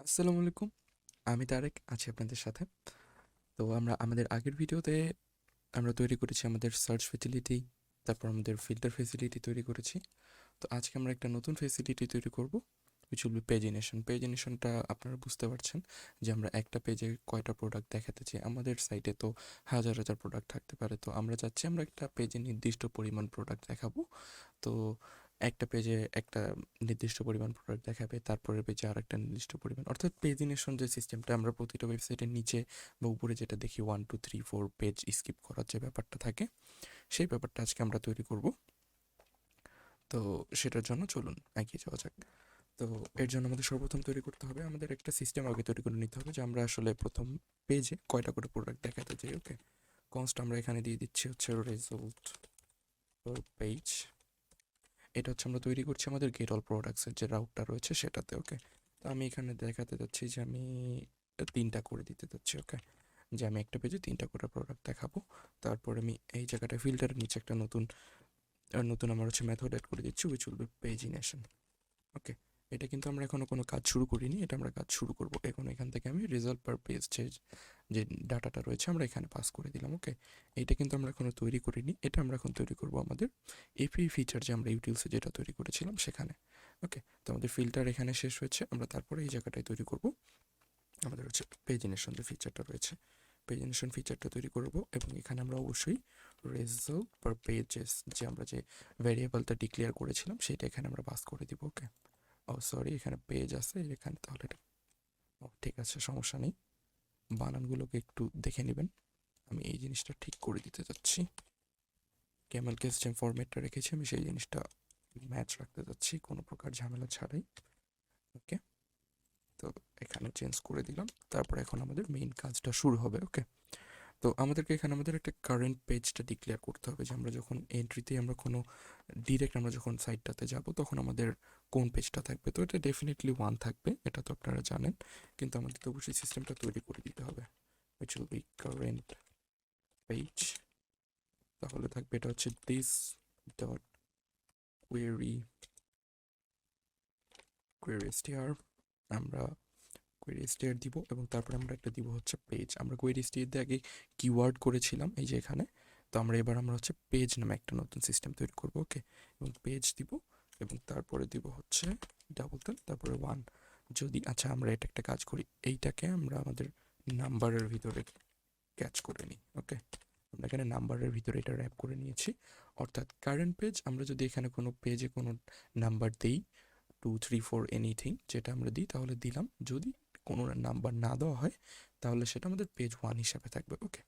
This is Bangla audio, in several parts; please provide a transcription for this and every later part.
আসসালামু আলাইকুম। আমি তারেক আছি আপনাদের সাথে। তো আমরা আমাদের আগের ভিডিওতে আমরা তৈরি করেছি আমাদের সার্চ ফেসিলিটি, তারপর আমাদের ফিল্টার ফেসিলিটি তৈরি করেছি। তো আজকে আমরা একটা নতুন ফেসিলিটি তৈরি করব, which will be পেজিনেশন। পেজিনেশনটা আপনারা বুঝতে পারছেন যে আমরা একটা পেজে কয়টা প্রোডাক্ট দেখাতে চাই। আমাদের সাইটে তো হাজার হাজার প্রোডাক্ট থাকতে পারে, তো আমরা চাচ্ছি আমরা একটা পেজে নির্দিষ্ট পরিমাণ প্রোডাক্ট দেখাবো। তো একটা পেজে একটা নির্দিষ্ট পরিমাণ প্রোডাক্ট দেখাবে, তারপরের পেজে আর একটা নির্দিষ্ট পরিমাণ, অর্থাৎ পেজিনেশন যে সিস্টেমটা আমরা প্রতিটা ওয়েবসাইটের নিচে বা উপরে যেটা দেখি 1 2 3 4 পেজ স্কিপ করার যে ব্যাপারটা থাকে, সেই ব্যাপারটা আজকে আমরা তৈরি করব। তো সেটার জন্য চলুন এগিয়ে যাওয়া যাক। তো এর জন্য আমাদের সর্বপ্রথম তৈরি করতে হবে, আমাদের একটা সিস্টেম আগে তৈরি করে নিতে হবে যে আমরা আসলে প্রথম পেজে কয়টা করে প্রোডাক্ট দেখাতে চাই। ওকে, কনস্ট আমরা এখানে দিয়ে দিচ্ছি হচ্ছে রেজাল্ট পার পেজ। এটা হচ্ছে আমরা তৈরি করছি আমাদের গেট অল প্রোডাক্টসের যে রাউটটা রয়েছে সেটাতে। ওকে, তো আমি এখানে দেখাতে যাচ্ছি যে আমি 3টা করে দিতে যাচ্ছি। ওকে, যে আমি একটা পেজে 3টা করে প্রোডাক্ট দেখাবো। তারপর আমি এই জায়গাটা ফিল্টারের নিচে একটা নতুন নতুন আমার হচ্ছে মেথড অ্যাড করে দিচ্ছি, উইচ উইল বি পেজিনেশন। ওকে, এটা কিন্তু আমরা এখনো কোনো কাজ শুরু করিনি, এটা আমরা কাজ শুরু করব এখন। এখান থেকে আমি রেজাল্ট পার পেজ যে ডাটাটা রয়েছে আমরা এখানে পাস করে দিলাম। ওকে, এইটা কিন্তু আমরা এখনো তৈরি করিনি, এটা আমরা এখন তৈরি করব আমাদের এপি ফিচার যে আমরা ইউটিলসে যেটা তৈরি করেছিলাম সেখানে। ওকে, তো আমাদের ফিল্টার এখানে শেষ হয়েছে, আমরা তারপরে এই জায়গাটায় তৈরি করব আমাদের হচ্ছে পেজিনেশন যে ফিচারটা রয়েছে, পেজিনেশন ফিচারটা তৈরি করব। এবং এখানে আমরা অবশ্যই রেজাল্ট পার পেজেস যে আমরা যে ভ্যারিয়েবলটা ডিক্লেয়ার করেছিলাম সেটা এখানে আমরা পাস করে দিব। ওকে, ও সরি, এখানে পেজ আছে এখানে, তাহলে এটা ও ঠিক আছে, সমস্যা নেই। বানানগুলোকে একটু দেখে নেবেন, আমি এই জিনিসটা ঠিক করে দিতে যাচ্ছি। ক্যামেল কেস যে ফরম্যাটটা রেখেছি আমি সেই জিনিসটা ম্যাচ রাখতে যাচ্ছি কোনো প্রকার ঝামেলা ছাড়াই। ওকে, তো এখানে চেঞ্জ করে দিলাম, তারপর এখন আমাদের মেইন কাজটা শুরু হবে। ওকে, তো আমাদেরকে এখানে আমাদের একটা কারেন্ট পেজটা ডিক্লেয়ার করতে হবে যে আমরা যখন এন্ট্রিতে আমরা কোনো ডিরেক্ট আমরা যখন সাইটটাতে যাব তখন আমাদের কোন পেজটা থাকবে। তো এটা ডেফিনেটলি 1 থাকবে, এটা তো আপনারা জানেন, কিন্তু আমাদের তো অবশ্যই সিস্টেমটা তৈরি করে দিতে হবে, which will be current page। তাহলে থাকবে এটা হচ্ছে this dot query query str, আমরা কোয়েরি স্টেট দিব এবং তারপরে আমরা একটা দিব হচ্ছে পেজ। আমরা কোয়েরি স্টেট দিয়ে আগে কিওয়ার্ড করেছিলাম এই যে এখানে, তো আমরা হচ্ছে পেজ নামে একটা নতুন সিস্টেম তৈরি করব। ওকে, এবং পেজ দিব এবং তারপরে দিব হচ্ছে ডাবল দেন তারপরে 1। যদি আচ্ছা আমরা এটা একটা কাজ করি, এইটাকে আমরা আমাদের নাম্বারের ভিতরে ক্যাচ করে নিই। ওকে, আমরা এখানে নাম্বারের ভিতরে এটা র্যাপ করে নিয়েছি, অর্থাৎ কারেন্ট পেজ আমরা যদি এখানে কোনো পেজে কোনো নাম্বার দিই 2 3 4 এনিথিং যেটা আমরা দিই তাহলে দিলাম, যদি কোনো নাম্বার না দেওয়া হয় তাহলে সেটা আমাদের পেজ 1 হিসাবে থাকবে। ওকে,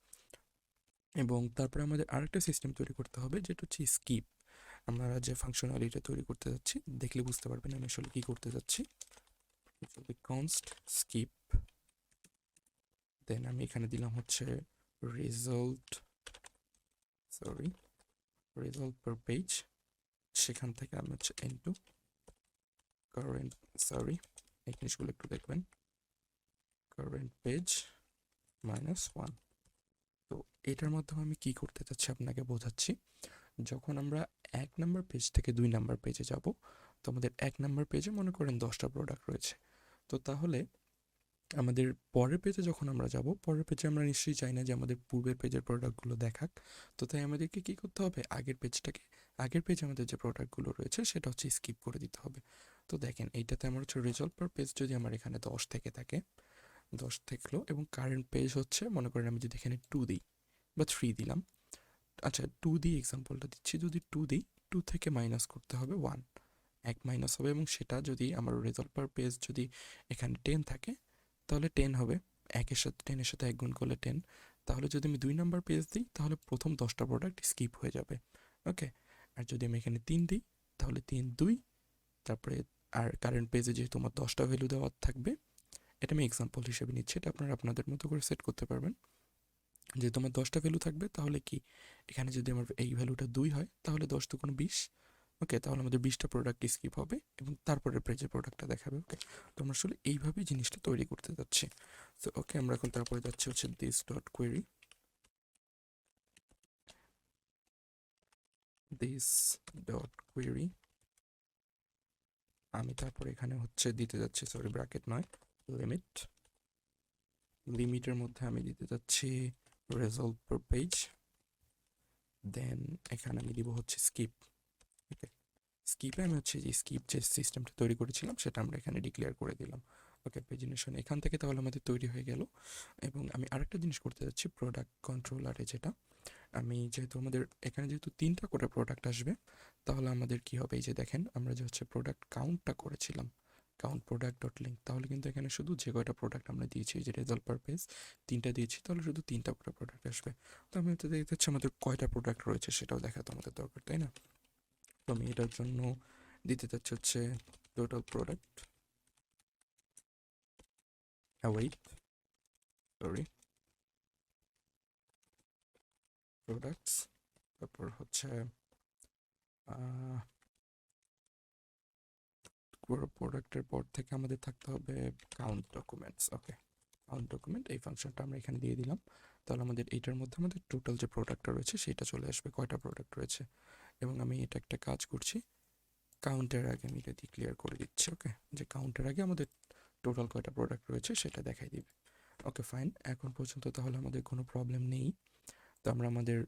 এবং তারপরে আমাদের আরেকটা সিস্টেম তৈরি করতে হবে যেটা হচ্ছে স্কিপ। আমরা যে ফাংশনালিটা তৈরি করতে যাচ্ছি দেখলে বুঝতে পারবেন আমি আসলে কী করতে যাচ্ছি। কনস্ট স্কিপ, দেন আমি এখানে দিলাম হচ্ছে result sorry result per page, সেখান থেকে আমি হচ্ছে ইনটু কারেন্ট সরি এই জিনিসগুলো একটু দেখবেন, কারেন্ট পেজ -1। তো এটার মাধ্যমে আমি কি করতে চাচ্ছি আপনাকে বোঝাচ্ছি। যখন আমরা 1 নাম্বার পেজ থেকে 2 নাম্বার পেজে যাব, তো আমাদের 1 নাম্বার পেজে মনে করেন 10টা প্রোডাক্ট রয়েছে। তো তাহলে আমাদের পরের পেজে যখন আমরা যাব, পরের পেজে আমরা নিশ্চয়ই চাই না যে আমাদের পূর্বের পেজের প্রোডাক্টগুলো দেখাক। তো তাই আমাদেরকে কী করতে হবে, আগের পেজে আমাদের যে প্রোডাক্টগুলো রয়েছে সেটা হচ্ছে স্কিপ করে দিতে হবে। তো দেখেন এইটাতে আমার হচ্ছে রেজাল্ট পার পেজ যদি আমার এখানে 10 থেকে থাকে, 10 থাকলো, এবং কারেন্ট পেজ হচ্ছে মনে করেন আমি যদি এখানে 2 দিই বা 3 দিলাম, আচ্ছা 2 দিয়ে এক্সাম্পলটা দিচ্ছি, যদি 2 দিই 2 থেকে মাইনাস করতে হবে 1, 1 মাইনাস হবে, এবং সেটা যদি আমার রেজাল্ট পার পেজ যদি এখানে 10 থাকে তাহলে 10 হবে, 10-এর সাথে 1 গুণ করলে 10। তাহলে যদি আমি 2 নাম্বার পেজ দিই তাহলে প্রথম 10টা প্রোডাক্ট স্কিপ হয়ে যাবে। ওকে, আর যদি আমি এখানে 3 দিই তাহলে 3 2, তারপরে আর কারেন্ট পেজে যেহেতু আমার 10টা ভ্যালু দেওয়া থাকবে, এটা আমি এক্সাম্পল হিসেবে নিচ্ছি, এটা আপনারা আপনাদের মতো করে সেট করতে পারবেন। যেহেতু আমার 10টা ভ্যালু থাকবে তাহলে কি, এখানে যদি আমার এই ভ্যালুটা 2 হয় তাহলে 10 2 20। ওকে, তাহলে আমাদের 20টা প্রোডাক্ট স্কিপ হবে এবং তারপরে পেজের প্রোডাক্টটা দেখাবে। ওকে, তো আমরা আসলে এইভাবেই জিনিসটা তৈরি করতে যাচ্ছি। তো ওকে, আমরা এখন তারপরে যাচ্ছি হচ্ছে this dot query, this dot query, আমি তারপরে এখানে হচ্ছে দিতে যাচ্ছি, সরি ব্র্যাকেট নয়, লিমিট, লিমিটের মধ্যে আমি দিতে যাচ্ছি রেজাল্ট পার পেজ, দেন এখানে আমি দিব হচ্ছে স্কিপ। ওকে, স্কিপে আমি হচ্ছে যে স্কিপ যে সিস্টেমটা তৈরি করেছিলাম সেটা আমরা এখানে ডিক্লেয়ার করে দিলাম। ওকে, পেজিনেশন এখান থেকে তাহলে আমাদের তৈরি হয়ে গেল। এবং আমি আরেকটা জিনিস করতে যাচ্ছি, প্রোডাক্ট কন্ট্রোলারে যেটা আমি যেহেতু আমাদের এখানে যেহেতু 3টা করে প্রোডাক্ট আসবে, তাহলে আমাদের কি হবে, এই যে দেখেন আমরা যে হচ্ছে প্রোডাক্ট কাউন্টটা করেছিলাম, কাউন্ট প্রোডাক্ট ডট লিঙ্ক, তাহলে কিন্তু এখানে শুধু যে কয়টা প্রোডাক্ট আমরা দিয়েছি, যে রেজাল্ট পার পেজ 3টা দিয়েছি, তাহলে শুধু 3টা করে প্রোডাক্ট আসবে। তো আমি তো দেখতে হচ্ছে আমাদের কয়টা প্রোডাক্ট রয়েছে সেটাও দেখা তো আমাদের দরকার, তাই না? তো আমি এটার জন্য দিতে চাচ্ছি হচ্ছে total product await, sorry, products, তারপর হচ্ছে প্রোডাক্টের পর থেকে আমাদের থাকতে হবে কাউন্ট ডকুমেন্টস। ওকে, কাউন্ট ডকুমেন্ট এই ফাংশনটা আমরা এখানে দিয়ে দিলাম, তাহলে আমাদের এইটার মধ্যে আমাদের টোটাল যে প্রোডাক্টটা রয়েছে সেটা চলে আসবে, কয়টা প্রোডাক্ট রয়েছে। এবং আমি এটা একটা কাজ করছি, কাউন্টের আগে আমি এটা ডিক্লেয়ার করে দিচ্ছি। ওকে, যে কাউন্টের আগে আমাদের টোটাল কয়টা প্রোডাক্ট রয়েছে সেটা দেখাই দিবে। ওকে ফাইন, এখন পর্যন্ত তাহলে আমাদের কোনো প্রবলেম নেই। তো আমরা আমাদের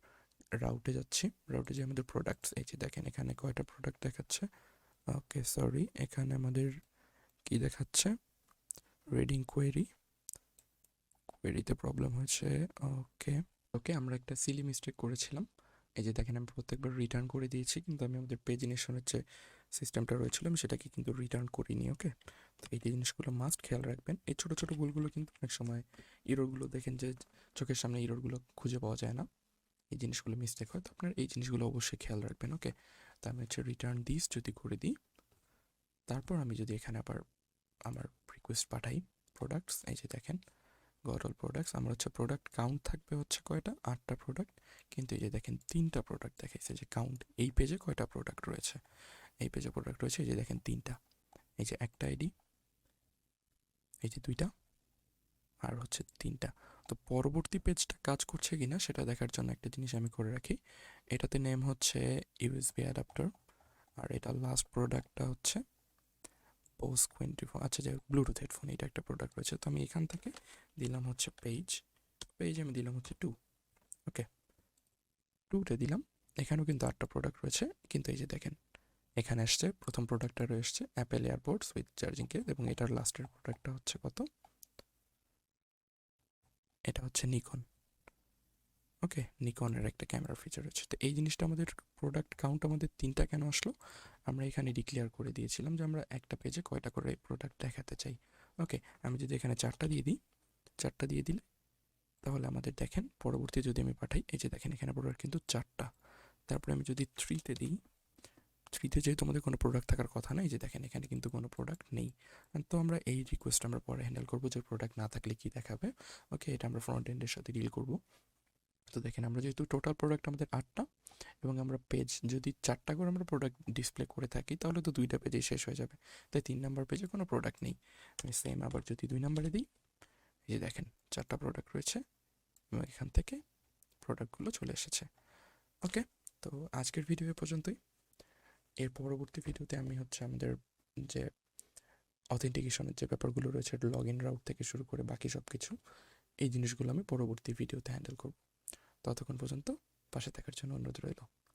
রাউটে যাচ্ছি, রাউটে যে আমাদের প্রোডাক্টস, এই যে দেখেন এখানে কয়টা প্রোডাক্ট দেখাচ্ছে। ওকে সরি, এখানে আমাদের কি দেখাচ্ছে, রিডিং কোয়েরি, কোয়েরিতে প্রবলেম হয়েছে। ওকে, ওকে, আমরা একটা সিলি মিস্টেক করেছিলাম। এই যে দেখেন আমি প্রত্যেকবার রিটার্ন করে দিয়েছি, কিন্তু আমি আমাদের পেজিনেশনের যে সিস্টেমটা রয়েছিল আমি সেটাকে কিন্তু রিটার্ন করিনি। ওকে, তো এই জিনিসগুলো মাস্ট খেয়াল রাখবেন, এই ছোটো ছোটো ভুলগুলো কিন্তু অনেক সময় ইরোরগুলো দেখেন যে চোখের সামনে ইরোরগুলো খুঁজে পাওয়া যায় না, এই জিনিসগুলো মিস্টেক হয়, তো আপনার এই জিনিসগুলো অবশ্যই খেয়াল রাখবেন। ওকে, তো আমি হচ্ছে রিটার্ন দিস যদি করে দিই, তারপর আমি যদি এখানে আবার আমার রিকোয়েস্ট পাঠাই প্রোডাক্টস, এই যে দেখেন গট অল প্রোডাক্টস, আমার হচ্ছে প্রোডাক্ট কাউন্ট থাকবে হচ্ছে কয়টা, 8টা প্রোডাক্ট, কিন্তু এই যে দেখেন 3টা প্রোডাক্ট দেখাইছে, যে কাউন্ট এই পেজে কয়টা প্রোডাক্ট রয়েছে, এই পেজে প্রোডাক্ট রয়েছে এই যে দেখেন 3টা, এই যে একটা আইডি, এই যে 2টা, আর হচ্ছে 3টা। তো পরবর্তী পেজটা কাজ করছে কিনা সেটা দেখার জন্য একটা জিনিস আমি করে রাখি, এটাতে নেম হচ্ছে ইউএসবি অ্যাডাপ্টার, আর এটা লাস্ট প্রোডাক্টটা হচ্ছে পোস 24, আচ্ছা যাই ব্লুটুথ হেডফোন, এটা একটা প্রোডাক্ট রয়েছে। তো আমি এখান থেকে দিলাম হচ্ছে পেজ, পেজ আমি দিলাম হচ্ছে 2। ওকে, 2তে দিলাম, এখানেও কিন্তু 8টা প্রোডাক্ট রয়েছে, কিন্তু এই যে দেখেন এখানে আসছে প্রথম প্রোডাক্টটা রয়েছে Apple airports with charging case, এবং এটার লাস্টের প্রোডাক্টটা হচ্ছে কত, এটা হচ্ছে নিকন। ওকে, নিকনের একটা ক্যামেরা ফিচার রয়েছে। তো এই জিনিসটা আমাদের প্রোডাক্ট কাউন্ট আমাদের 3টা কেন আসলো, আমরা এখানে ডিক্লেয়ার করে দিয়েছিলাম যে আমরা একটা পেজে কয়টা করে প্রোডাক্ট দেখাতে চাই। ওকে, আমি যদি এখানে 4টা দিয়ে দিই, 4টা দিয়ে দিলে তাহলে আমাদের দেখেন পরবর্তী যদি আমি পাঠাই, এই যে দেখেন এখানে প্রোডাক্ট কিন্তু 4টা, তারপরে আমি যদি 3তে দিই, 3তে যেহেতু আমাদের কোনো প্রোডাক্ট থাকার কথা না, এই যে দেখেন এখানে কিন্তু কোনো প্রোডাক্ট নেই। তো আমরা এই রিকোয়েস্ট আমরা পরে হ্যান্ডেল করবো, যে প্রোডাক্ট না থাকলে কি দেখাবে। ওকে, এটা আমরা ফ্রন্ট এন্ডের সাথে ডিল করব। তো দেখেন আমরা যেহেতু টোটাল প্রোডাক্ট আমাদের 8টা, এবং আমরা পেজ যদি 4টা করে আমরা প্রোডাক্ট ডিসপ্লে করে থাকি, তাহলে তো 2টা পেজেই শেষ হয়ে যাবে, তাই 3 নাম্বার পেজে কোনো প্রোডাক্ট নেই। আমি সেম আবার যদি 2 নাম্বারে দিই, এই যে দেখেন 4টা প্রোডাক্ট রয়েছে, এবং এখান থেকে প্রোডাক্টগুলো চলে এসেছে। ওকে, তো আজকের ভিডিও এ পর্যন্তই। এর পরবর্তী ভিডিওতে আমি হচ্ছে আমাদের যে অথেন্টিকেশনের যে ব্যাপারগুলো রয়েছে, লগ ইন রাউট থেকে শুরু করে বাকি সব কিছু, এই জিনিসগুলো আমি পরবর্তী ভিডিওতে হ্যান্ডেল করব। ততক্ষণ পর্যন্ত পাশে থাকার জন্য অনুরোধ রইল।